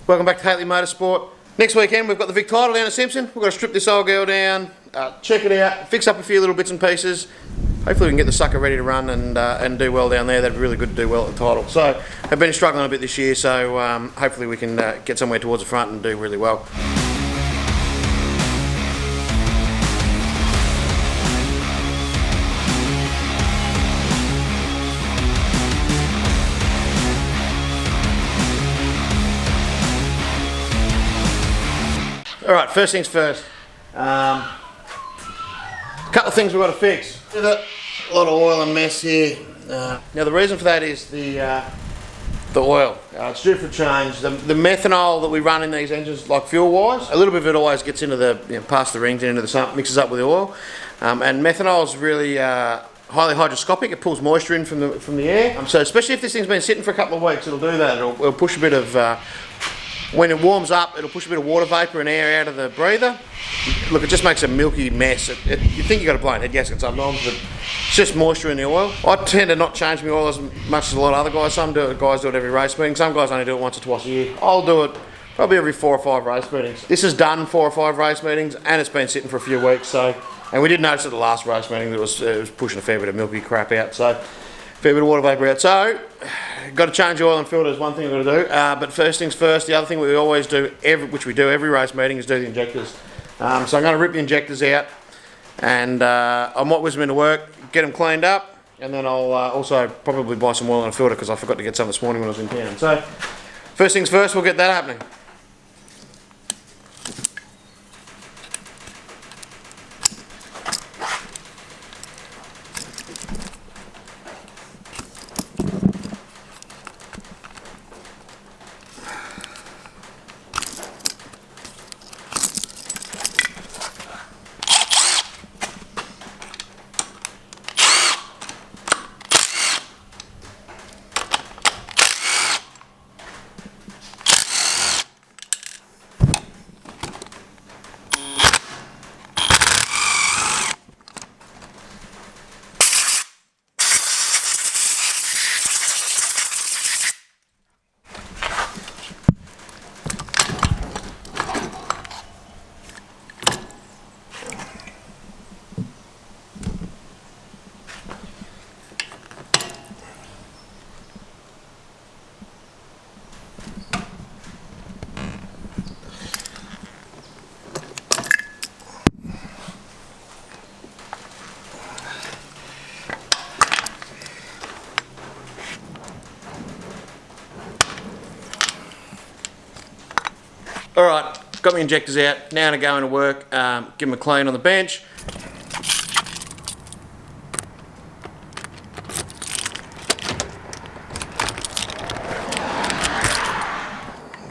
Welcome back to Hateley Motorsport. Next weekend we've got the Vic title down at Simpson. We've got to strip this old girl down, check it out, fix up a few little bits and pieces. Hopefully we can get the sucker ready to run and do well down there. That'd be really good to do well at the title. So I've been struggling a bit this year, so hopefully we can get somewhere towards the front and do really well. Alright, first things first. A couple of things we've got to fix. A lot of oil and mess here. Now the reason for that is the oil. It's due for change. The methanol that we run in these engines, like fuel-wise, a little bit of it always gets into the, past the rings and into the sump, mixes up with the oil. And methanol is really highly hygroscopic. It pulls moisture in from the air. So especially if this thing's been sitting for a couple of weeks, it'll do that. It'll push a bit of when it warms up, it'll push a bit of water vapour and air out of the breather. Look, it just makes a milky mess. You think you've got a blown head gasket sometimes, but it's just moisture in the oil. I tend to not change my oil as much as a lot of other guys. Some guys do it every race meeting. Some guys only do it once or twice a year. I'll do it probably every 4 or 5 race meetings. This has done 4 or 5 race meetings, and it's been sitting for a few weeks. And we did notice at the last race meeting that it was pushing a fair bit of milky crap out. So, fair bit of water vapour out. So, got to change the oil and filter is one thing we've got to do. But first things first, the other thing we always do, which we do every race meeting, is do the injectors. So I'm going to rip the injectors out, and I might whiz them into work, get them cleaned up, and then I'll also probably buy some oil and a filter because I forgot to get some this morning when I was in town. So first things first, we'll get that happening. Alright, got my injectors out, now to go into work, give them a clean on the bench.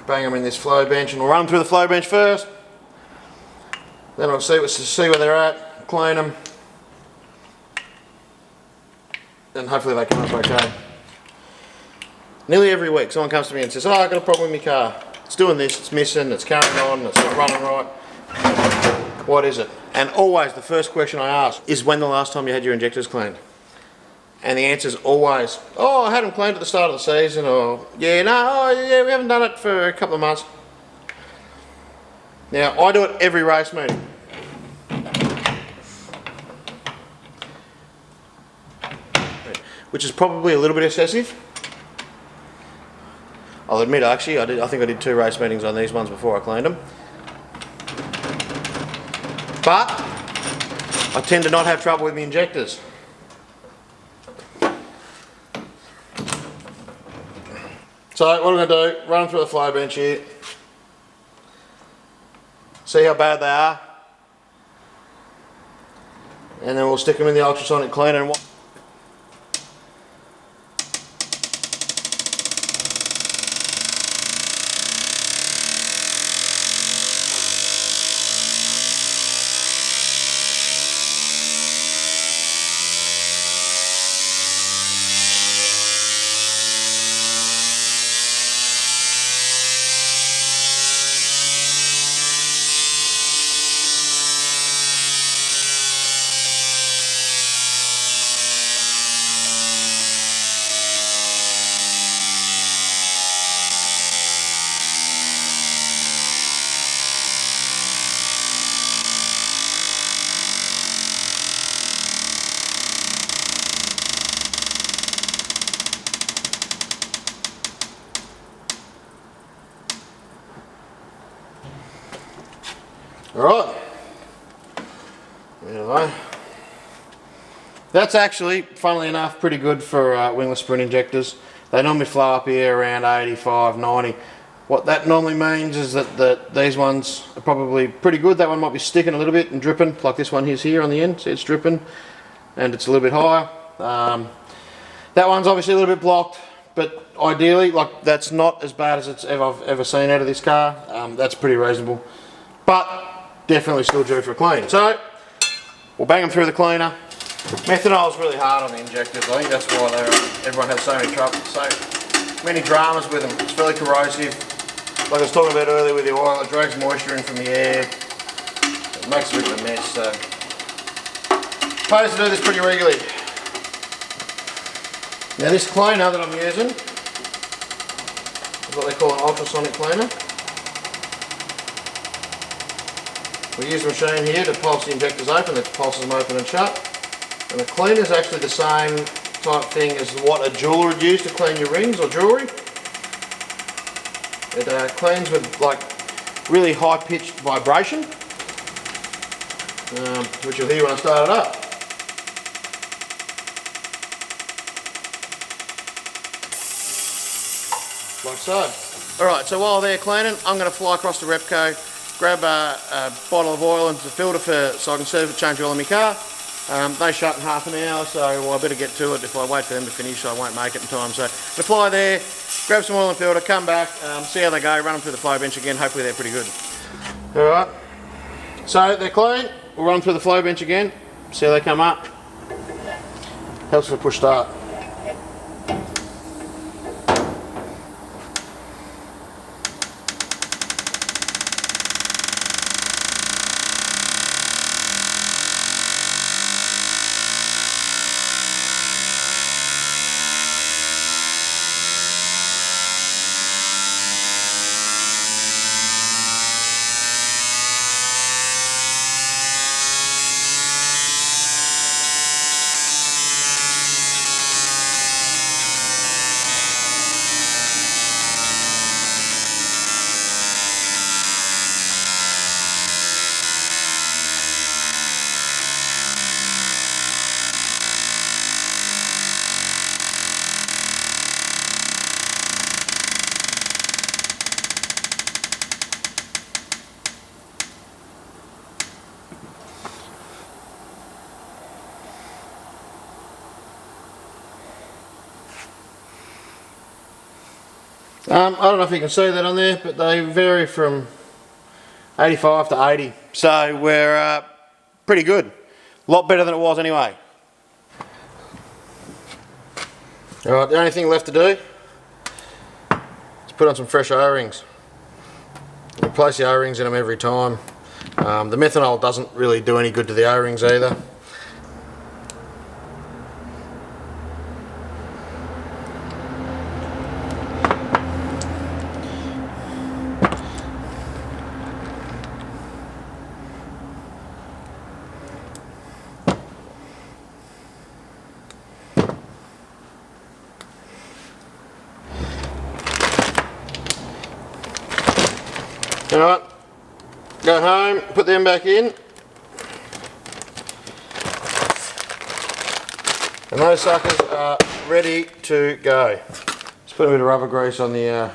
Bang them in this flow bench, and we'll run them through the flow bench first. Then I'll see where they're at, clean them, and hopefully they come up okay. Nearly every week someone comes to me and says, oh, I've got a problem with my car. It's doing this, it's missing, it's carrying on, it's not running right. What is it? And always the first question I ask is, when the last time you had your injectors cleaned? And the answer is always, oh, I had them cleaned at the start of the season, or yeah, no, oh, yeah, we haven't done it for a couple of months. Now, I do it every race meeting. Which is probably a little bit excessive. I'll admit, actually, I think I did 2 race meetings on these ones before I cleaned them. But I tend to not have trouble with the injectors. So what I'm going to do, run them through the flow bench here. See how bad they are. And then we'll stick them in the ultrasonic cleaner. Alright. Anyway. That's actually, funnily enough, pretty good for wingless sprint injectors. They normally flow up here around 85, 90. What that normally means is that these ones are probably pretty good. That one might be sticking a little bit and dripping, like this one is here on the end. See, it's dripping and it's a little bit higher. That one's obviously a little bit blocked, but ideally, like, that's not as bad as I've ever seen out of this car. That's pretty reasonable, but definitely still due for a clean. So we'll bang them through the cleaner. Methanol is really hard on the injectors. I think that's why everyone has so many trouble, so many dramas with them. It's fairly corrosive. Like I was talking about earlier with the oil, it drags moisture in from the air. It makes a bit of a mess. So I used to do this pretty regularly. Now this cleaner that I'm using is what they call an ultrasonic cleaner. We use the machine here to pulse the injectors open, that pulses them open and shut. And the cleaner is actually the same type thing as what a jeweler would use to clean your rings or jewellery. It cleans with like really high pitched vibration, which you'll hear when I start it up. Like so. Alright, so while they're cleaning, I'm going to fly across to Repco, grab a bottle of oil into the filter so I can serve it, change oil in my car. They shut in half an hour, so I better get to it. If I wait for them to finish, I won't make it in time. So to fly there, grab some oil and filter, come back, see how they go, run them through the flow bench again. Hopefully they're pretty good. Alright, so they're clean. We'll run them through the flow bench again, see how they come up. Helps with push start. I don't know if you can see that on there, but they vary from 85 to 80, so we're pretty good. A lot better than it was anyway. Alright, the only thing left to do is put on some fresh O-rings. Replace the O-rings in them every time. The methanol doesn't really do any good to the O-rings either. Alright, go home, put them back in, and those suckers are ready to go. Just put a bit of rubber grease on the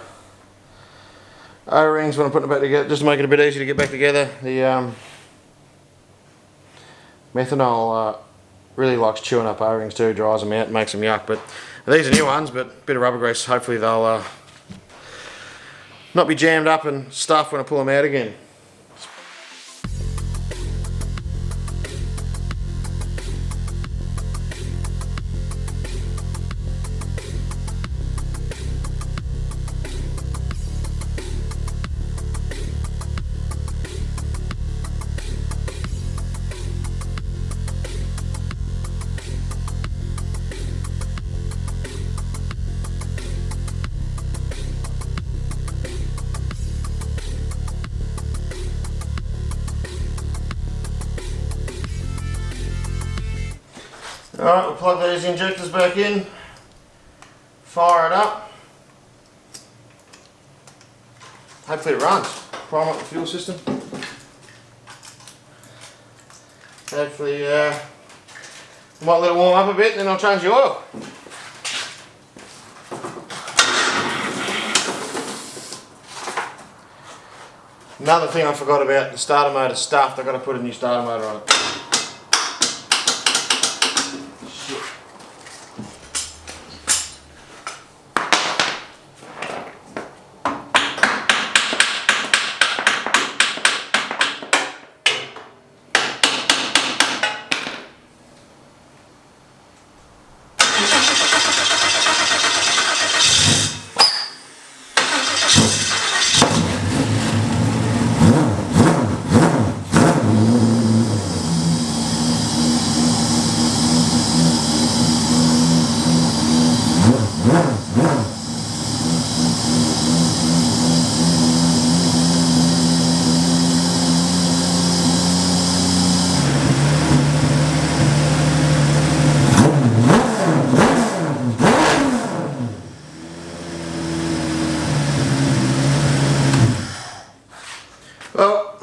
O-rings when I'm putting it back together, just to make it a bit easier to get back together. The methanol really likes chewing up O-rings too, dries them out, makes them yuck, but these are new ones, but a bit of rubber grease, hopefully they'll not be jammed up and stuff when I pull them out again. Alright, we'll plug these injectors back in, fire it up, hopefully it runs, prime up the fuel system. hopefully might let it warm up a bit, then I'll change the oil. Another thing I forgot about, the starter motor stuffed. I've got to put a new starter motor on it. Shit. Well,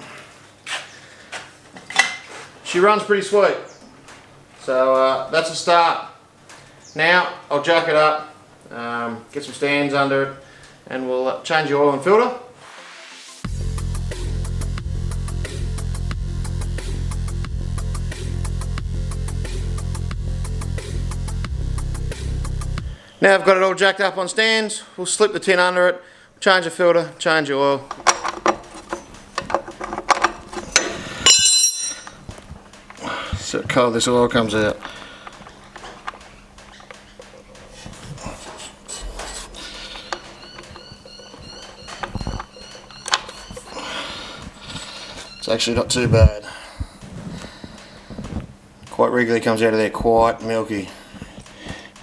she runs pretty sweet, so that's a start. Now I'll jack it up, get some stands under it, and we'll change the oil and filter. Now I've got it all jacked up on stands, we'll slip the tin under it, change the filter, change the oil. See how cold this oil comes out. It's actually not too bad. Quite regularly comes out of there quite milky.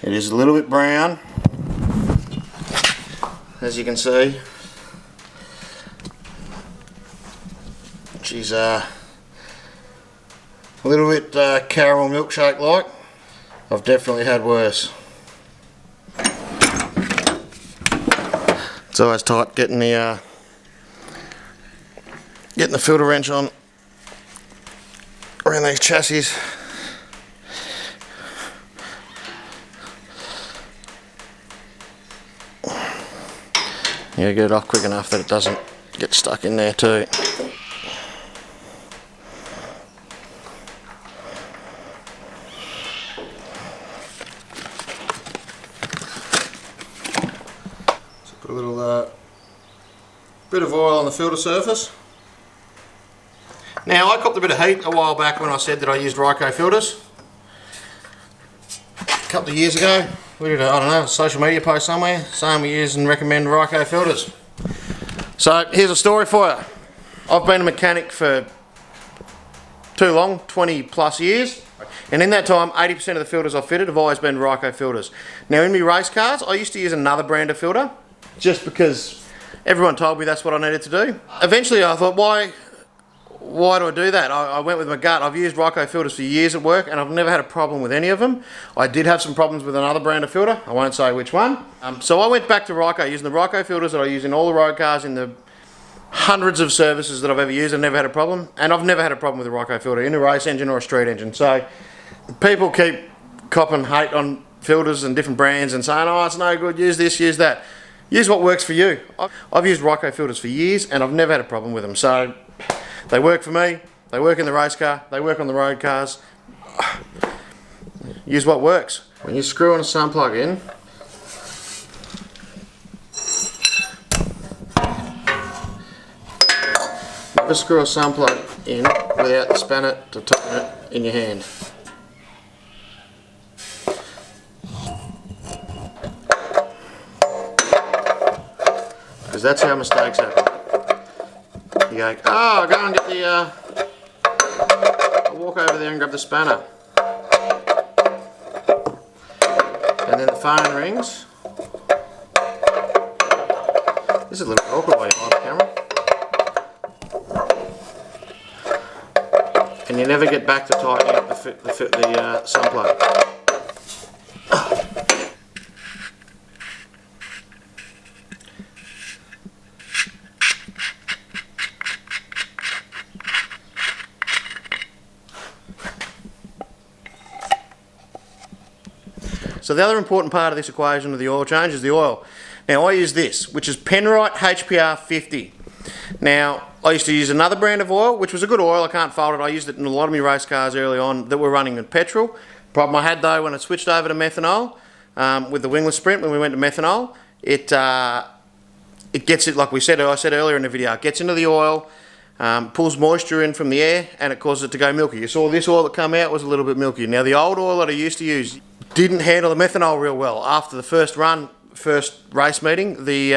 It is a little bit brown, as you can see. She's a little bit caramel milkshake like. I've definitely had worse. It's always tight getting the filter wrench on around these chassis. Yeah, get it off quick enough that it doesn't get stuck in there too. So put a little bit of oil on the filter surface. Now I copped a bit of heat a while back when I said that I used Ryco filters. A couple of years ago, we did I don't know, a social media post somewhere saying we use and recommend Ryco filters. So here's a story for you. I've been a mechanic for too long, 20 plus years, and in that time 80% of the filters I've fitted have always been Ryco filters. Now in my race cars I used to use another brand of filter just because everyone told me that's what I needed to do. Eventually I thought, why do I do that? I went with my gut. I've used Ryco filters for years at work and I've never had a problem with any of them. I did have some problems with another brand of filter. I won't say which one. So I went back to Ryco, using the Ryco filters that I use in all the road cars in the hundreds of services that I've ever used. I've never had a problem. And I've never had a problem with a Ryco filter in a race engine or a street engine. So people keep copping hate on filters and different brands and saying, oh, it's no good, use this, use that. Use what works for you. I've used Ryco filters for years and I've never had a problem with them. So they work for me, they work in the race car, they work on the road cars. Use what works. When you screw on a sun plug in, never screw a sun plug in without the spanner to tighten it in your hand. Because that's how mistakes happen. You go, oh, I'll go and get the, I'll walk over there and grab the spanner. And then the phone rings. This is a little awkward while you're on camera. And you never get back to tightening up the sun plug. So the other important part of this equation of the oil change is the oil. Now I use this, which is Penrite HPR 50. Now I used to use another brand of oil, which was a good oil, I can't fault it. I used it in a lot of my race cars early on that were running with petrol. Problem I had though when I switched over to methanol, with the Wingless Sprint, when we went to methanol, it gets it, like I said earlier in the video, it gets into the oil, pulls moisture in from the air, and it causes it to go milky. You saw this oil that came out was a little bit milky. Now the old oil that I used to use didn't handle the methanol real well. After the first race meeting, the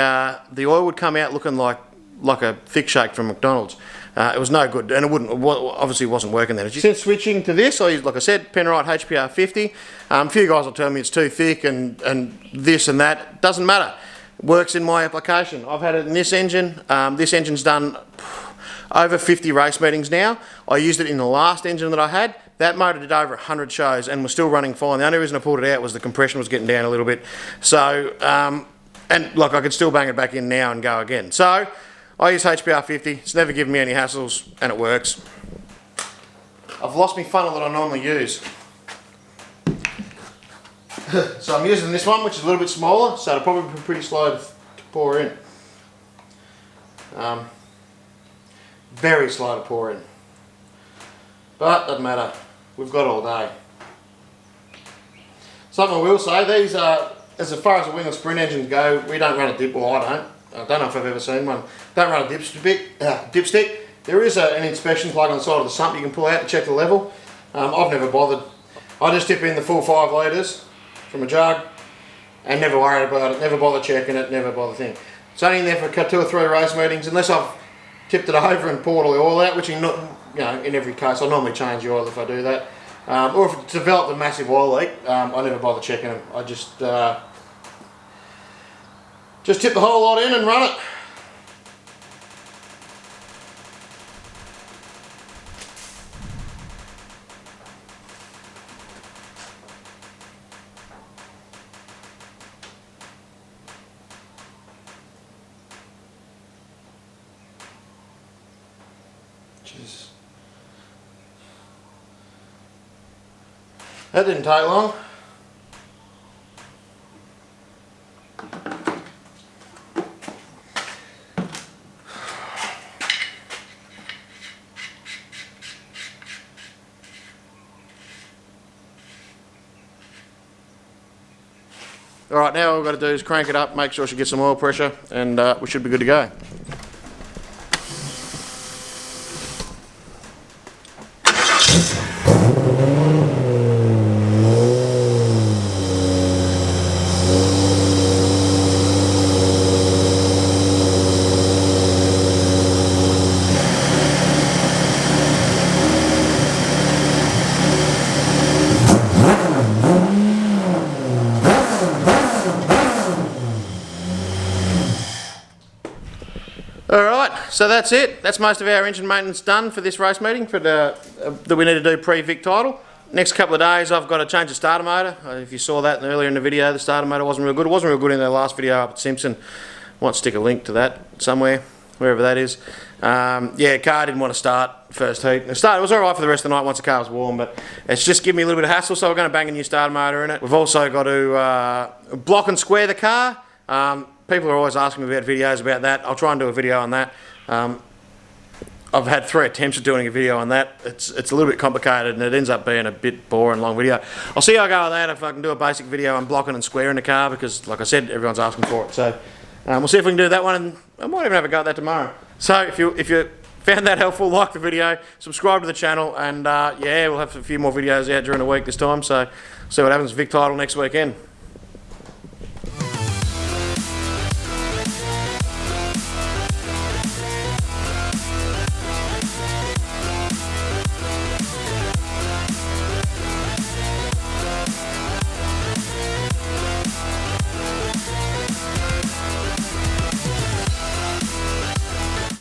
oil would come out looking like a thick shake from McDonald's. It was no good, and obviously wasn't working then. Since switching to this, I use, like I said, Penrite HPR 50. A few guys will tell me it's too thick and this and that. It doesn't matter. It works in my application. I've had it in this engine. This engine's done over 50 race meetings now. I used it in the last engine that I had. That motor did over 100 shows and was still running fine. The only reason I pulled it out was the compression was getting down a little bit. So, and like I could still bang it back in now and go again. So, I use HPR 50. It's never given me any hassles and it works. I've lost my funnel that I normally use. So I'm using this one, which is a little bit smaller, so it'll probably be pretty slow to pour in. Very slow to pour in. But doesn't matter, we've got all day. Something I will say, these are, as far as the Wingless Sprint engines go, we don't run a dip, well I don't know if I've ever seen one. Don't run a dipstick. There is an inspection plug on the side of the sump you can pull out to check the level. I've never bothered. I just dip in the full 5 litres from a jug and never worry about it, never bother checking it, never bother thing. It's only in there for 2 or 3 race meetings, unless I've tipped it over and poured all the oil out, which in every case I normally change the oil if I do that. Or if it's developed a massive oil leak, I never bother checking them. I just tip the whole lot in and run it. Jeez. That didn't take long. Alright, now all we've got to do is crank it up, make sure she gets some oil pressure, and we should be good to go. Alright, so that's it. That's most of our engine maintenance done for this race meeting that we need to do pre-Vic title. Next couple of days I've got to change the starter motor. If you saw that earlier in the video, the starter motor wasn't real good. It wasn't real good in the last video up at Simpson. Might stick a link to that somewhere, wherever that is. Yeah, car didn't want to start first heat. It was alright for the rest of the night once the car was warm, but it's just given me a little bit of hassle, so we're going to bang a new starter motor in it. We've also got to block and square the car. People are always asking me about videos about that. I'll try and do a video on that. I've had 3 attempts at doing a video on that. It's a little bit complicated and it ends up being a bit boring long video. I'll see how I go with that, if I can do a basic video on blocking and squaring the car, because like I said, everyone's asking for it. So we'll see if we can do that one, and I might even have a go at that tomorrow. So if you found that helpful, like the video, subscribe to the channel, and yeah, we'll have a few more videos out during the week this time. So see what happens with Vic title next weekend.